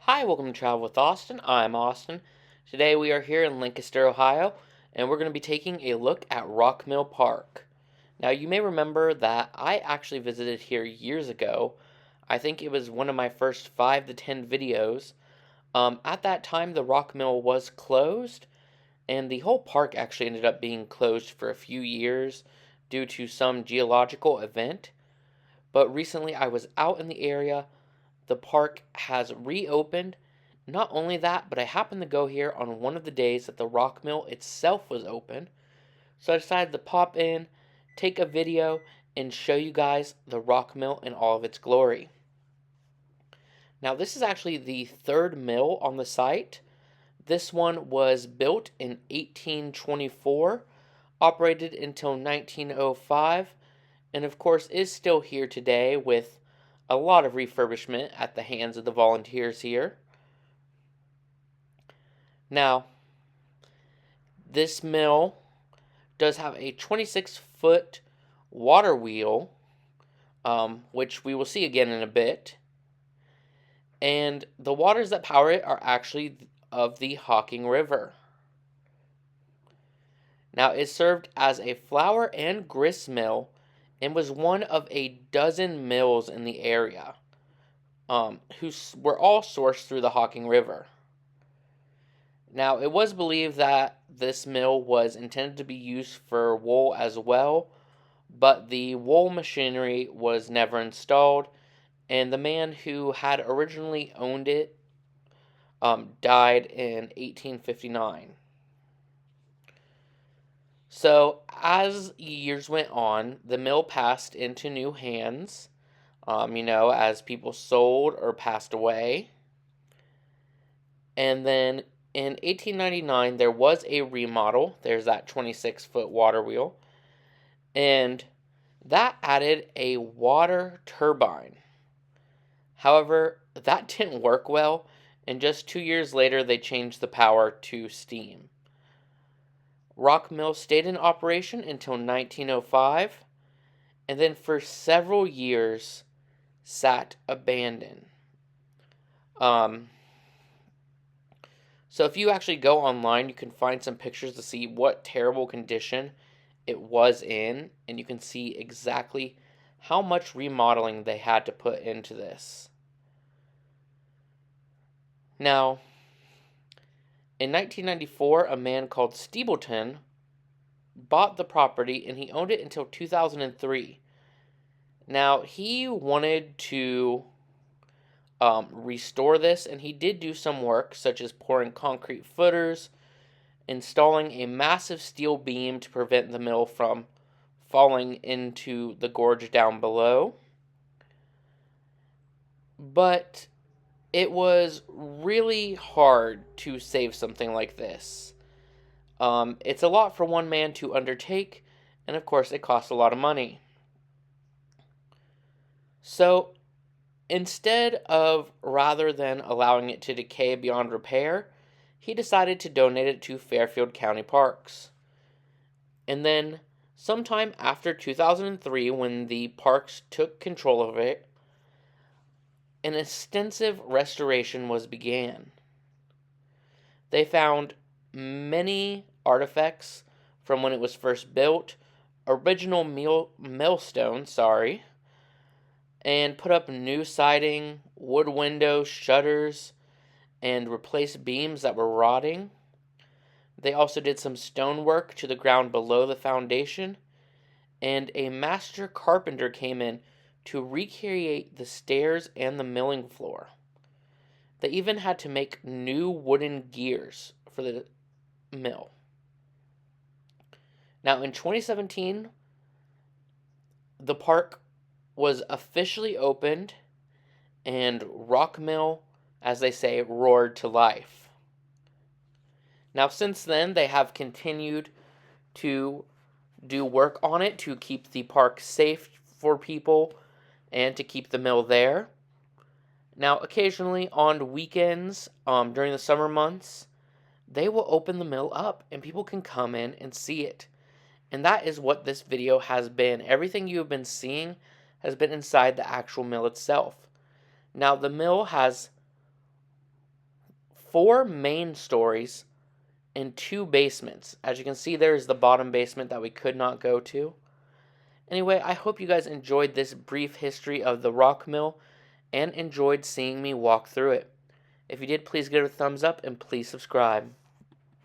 Hi, welcome to Travel with Austin. I'm Austin. Today we are here in Lancaster, Ohio, and we're going to be taking a look at Rock Mill Park. Now, you may remember that I actually visited here years ago. I think it was one of my first 5 to 10 videos. At that time, the Rock Mill was closed, and the whole park actually ended up being closed for a few years due to some geological event. But recently, I was out in the area. The park has reopened. Not only that, but I happened to go here on one of the days that the rock mill itself was open. So I decided to pop in, take a video, and show you guys the rock mill in all of its glory. Now, this is actually the third mill on the site. This one was built in 1824, operated until 1905, and of course is still here today with a lot of refurbishment at the hands of the volunteers here. Now, this mill does have a 26-foot water wheel, which we will see again in a bit. And the waters that power it are actually of the Hocking River. Now, it served as a flour and grist mill and was one of a dozen mills in the area, who were all sourced through the Hocking River. Now, it was believed that this mill was intended to be used for wool as well, but the wool machinery was never installed, and the man who had originally owned it died in 1859. So, as years went on, the mill passed into new hands, as people sold or passed away. And then in 1899, there was a remodel. There's that 26-foot water wheel. And that added a water turbine. However, that didn't work well, and just 2 years later, they changed the power to steam. Rock Mill stayed in operation until 1905, and then for several years sat abandoned. So if you actually go online, you can find some pictures to see what terrible condition it was in, and you can see exactly how much remodeling they had to put into this. Now, in 1994, a man called Steebleton bought the property, and he owned it until 2003. Now, he wanted to restore this, and he did do some work, such as pouring concrete footers, installing a massive steel beam to prevent the mill from falling into the gorge down below. But it was really hard to save something like this. It's a lot for one man to undertake, and of course, it costs a lot of money. So, rather than allowing it to decay beyond repair, he decided to donate it to Fairfield County Parks. And then, sometime after 2003, when the parks took control of it, an extensive restoration was began. They found many artifacts from when it was first built, original millstones, and put up new siding, wood windows, shutters, and replaced beams that were rotting. They also did some stonework to the ground below the foundation, and a master carpenter came in to recreate the stairs and the milling floor. They even had to make new wooden gears for the mill. Now, in 2017, the park was officially opened, and Rock Mill, as they say, roared to life. Now, since then, they have continued to do work on it to keep the park safe for people and to keep the mill there. Now, occasionally on weekends, during the summer months, they will open the mill up and people can come in and see it. And that is what this video has been. Everything you have been seeing has been inside the actual mill itself. Now, the mill has 4 main stories and 2 basements. As you can see, there is the bottom basement that we could not go to. Anyway, I hope you guys enjoyed this brief history of the rock mill and enjoyed seeing me walk through it. If you did, please give it a thumbs up and please subscribe.